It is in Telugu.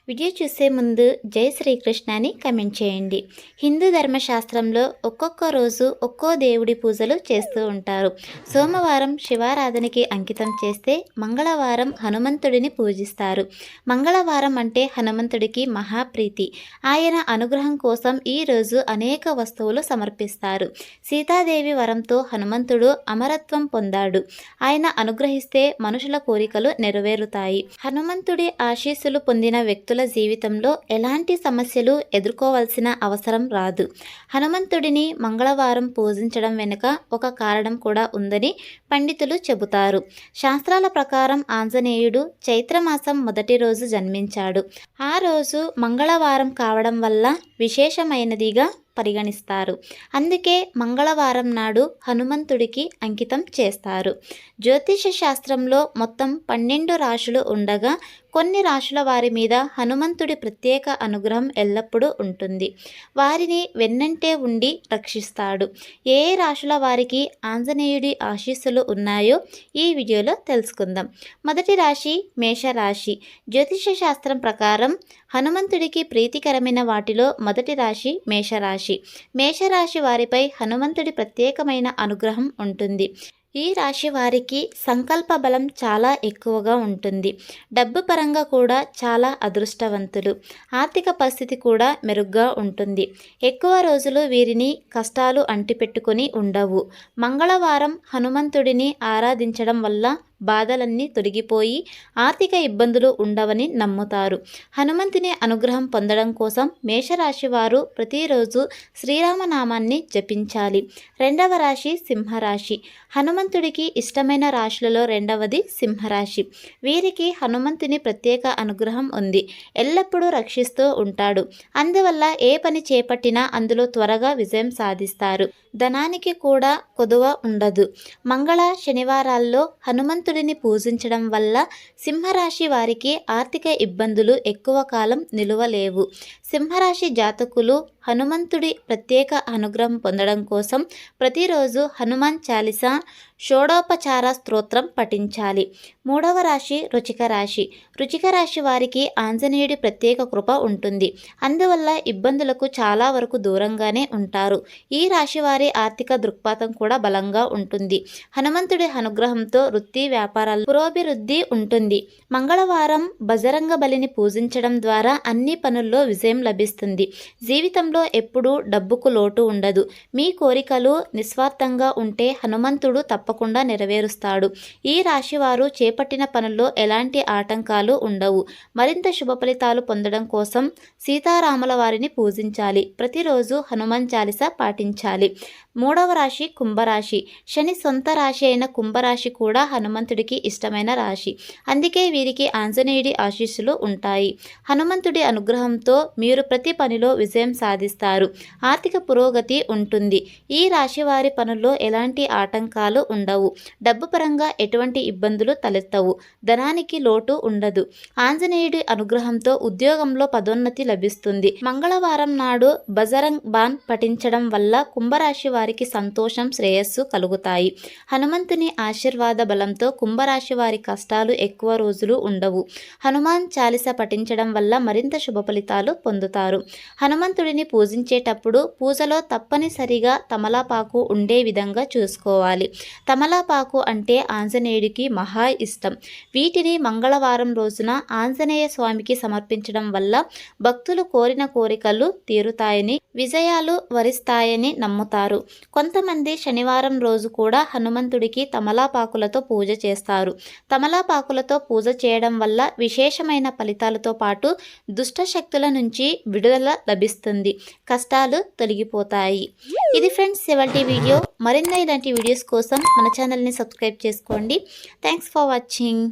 వీడియో చూసే ముందు జై శ్రీకృష్ణ అని కమెంట్ చేయండి. హిందూ ధర్మశాస్త్రంలో ఒక్కొక్క రోజు ఒక్కో దేవుడి పూజలు చేస్తూ ఉంటారు. సోమవారం శివారాధనకి అంకితం చేస్తే మంగళవారం హనుమంతుడిని పూజిస్తారు. మంగళవారం అంటే హనుమంతుడికి మహాప్రీతి. ఆయన అనుగ్రహం కోసం ఈ రోజు అనేక వస్తువులు సమర్పిస్తారు. సీతాదేవి వరంతో హనుమంతుడు అమరత్వం పొందాడు. ఆయన అనుగ్రహిస్తే మనుషుల కోరికలు నెరవేరుతాయి. హనుమంతుడి ఆశీస్సులు పొందిన వ్యక్తుల జీవితంలో ఎలాంటి సమస్యలు ఎదుర్కోవాల్సిన అవసరం రాదు. హనుమంతుడిని మంగళవారం పూజించడం వెనుక ఒక కారణం కూడా ఉందని పండితులు చెబుతారు. శాస్త్రాల ప్రకారం ఆంజనేయుడు చైత్రమాసం మొదటి రోజు జన్మించాడు. ఆ రోజు మంగళవారం కావడం వల్ల విశేషమైనదిగా పరిగణిస్తారు. అందుకే మంగళవారం నాడు హనుమంతుడికి అంకితం చేస్తారు. జ్యోతిష శాస్త్రంలో మొత్తం 12 రాశులు ఉండగా కొన్ని రాశుల వారి మీద హనుమంతుడి ప్రత్యేక అనుగ్రహం ఎల్లప్పుడూ ఉంటుంది. వారిని వెన్నంటే ఉండి రక్షిస్తాడు. ఏ రాశుల వారికి ఆంజనేయుడి ఆశీస్సులు ఉన్నాయో ఈ వీడియోలో తెలుసుకుందాం. మొదటి రాశి మేషరాశి. జ్యోతిష శాస్త్రం ప్రకారం హనుమంతుడికి ప్రీతికరమైన వాటిలో మొదటి రాశి మేషరాశి. మేషరాశి వారిపై హనుమంతుడి ప్రత్యేకమైన అనుగ్రహం ఉంటుంది. ఈ రాశి వారికి సంకల్ప బలం చాలా ఎక్కువగా ఉంటుంది. డబ్బు పరంగా కూడా చాలా అదృష్టవంతులు. ఆర్థిక పరిస్థితి కూడా మెరుగ్గా ఉంటుంది. ఎక్కువ రోజులు వీరిని కష్టాలు అంటిపెట్టుకొని ఉండవు. మంగళవారం హనుమంతుడిని ఆరాధించడం వల్ల బాధలన్నీ తొలగిపోయి ఆర్థిక ఇబ్బందులు ఉండవని నమ్ముతారు. హనుమంతుని అనుగ్రహం పొందడం కోసం మేషరాశి వారు ప్రతిరోజు శ్రీరామనామాన్ని జపించాలి. రెండవ రాశి సింహరాశి. హనుమంతుడికి ఇష్టమైన రాశులలో రెండవది సింహరాశి. వీరికి హనుమంతుని ప్రత్యేక అనుగ్రహం ఉంది. ఎల్లప్పుడూ రక్షిస్తూ ఉంటాడు. అందువల్ల ఏ పని చేపట్టినా అందులో త్వరగా విజయం సాధిస్తారు. ధనానికి కూడా కొదువ ఉండదు. మంగళ శనివారాల్లో హనుమంతుడిని పూజించడం వల్ల సింహరాశి వారికి ఆర్థిక ఇబ్బందులు ఎక్కువ కాలం నిలువలేవు. సింహరాశి జాతకులు హనుమంతుడి ప్రత్యేక అనుగ్రహం పొందడం కోసం ప్రతిరోజు హనుమాన్ చాలీసా షోడోపచార స్తోత్రం పఠించాలి. మూడవ రాశి వృశ్చిక రాశి. వృశ్చిక రాశి వారికి ఆంజనేయుడి ప్రత్యేక కృప ఉంటుంది. అందువల్ల ఇబ్బందులకు చాలా వరకు దూరంగానే ఉంటారు. ఈ రాశి వారి ఆర్థిక దృక్పథం కూడా బలంగా ఉంటుంది. హనుమంతుడి అనుగ్రహంతో వృత్తి వ్యాపారాలు పురోభివృద్ధి ఉంటుంది. మంగళవారం బజరంగ బలిని పూజించడం ద్వారా అన్ని పనుల్లో విజయం లభిస్తుంది. జీవితంలో ఎప్పుడూ డబ్బుకు లోటు ఉండదు. మీ కోరికలు నిస్వార్థంగా ఉంటే హనుమంతుడు తప్పకుండా నెరవేరుస్తాడు. ఈ రాశి వారు చేపట్టిన పనుల్లో ఎలాంటి ఆటంకాలు ఉండవు. మరింత శుభ ఫలితాలు పొందడం కోసం సీతారాముల వారిని పూజించాలి. ప్రతిరోజు హనుమాన్ చాలీసా పాటించాలి. మూడవ రాశి కుంభరాశి. శని సొంత రాశి అయిన కుంభరాశి కూడా హనుమంతుడికి ఇష్టమైన రాశి. అందుకే వీరికి ఆంజనేయుడి ఆశీస్సులు ఉంటాయి. హనుమంతుడి అనుగ్రహంతో మీరు ప్రతి పనిలో విజయం సాధిస్తారు. ఆర్థిక పురోగతి ఉంటుంది. ఈ రాశి వారి పనుల్లో ఎలాంటి ఆటంకాలు ఉండవు. డబ్బు పరంగా ఎటువంటి ఇబ్బందులు తలెత్తవు. ధనానికి లోటు ఉండదు. ఆంజనేయుడి అనుగ్రహంతో ఉద్యోగంలో పదోన్నతి లభిస్తుంది. మంగళవారం నాడు బజరంగ్ బాన్ పఠించడం వల్ల కుంభరాశి వారికి సంతోషం శ్రేయస్సు కలుగుతాయి. హనుమంతుని ఆశీర్వాద బలంతో కుంభరాశి వారి కష్టాలు ఎక్కువ రోజులు ఉండవు. హనుమాన్ చాలీసా పఠించడం వల్ల మరింత శుభ ఫలితాలు పొందుతారు. హనుమంతుడిని పూజించేటప్పుడు పూజలో తప్పనిసరిగా తమలపాకు ఉండే విధంగా చూసుకోవాలి. తమలపాకు అంటే ఆంజనేయుడికి మహా ఇష్టం. వీటిని మంగళవారం రోజున ఆంజనేయ స్వామికి సమర్పించడం వల్ల భక్తులు కోరిన కోరికలు తీరుతాయని, విజయాలు వరిస్తాయని నమ్ముతారు. కొంతమంది శనివారం రోజు కూడా హనుమంతుడికి తమలపాకులతో పూజ చేస్తారు. తమలపాకులతో పూజ చేయడం వల్ల విశేషమైన ఫలితాలతో పాటు దుష్ట శక్తుల నుంచి విడుదల లభిస్తుంది. కష్టాలు తొలగిపోతాయి. ఇది ఫ్రెండ్స్ ఇవాల్టి వీడియో. మరిన్ని ఇలాంటి వీడియోస్ కోసం మన ఛానల్ని సబ్స్క్రైబ్ చేసుకోండి. Thanks for watching.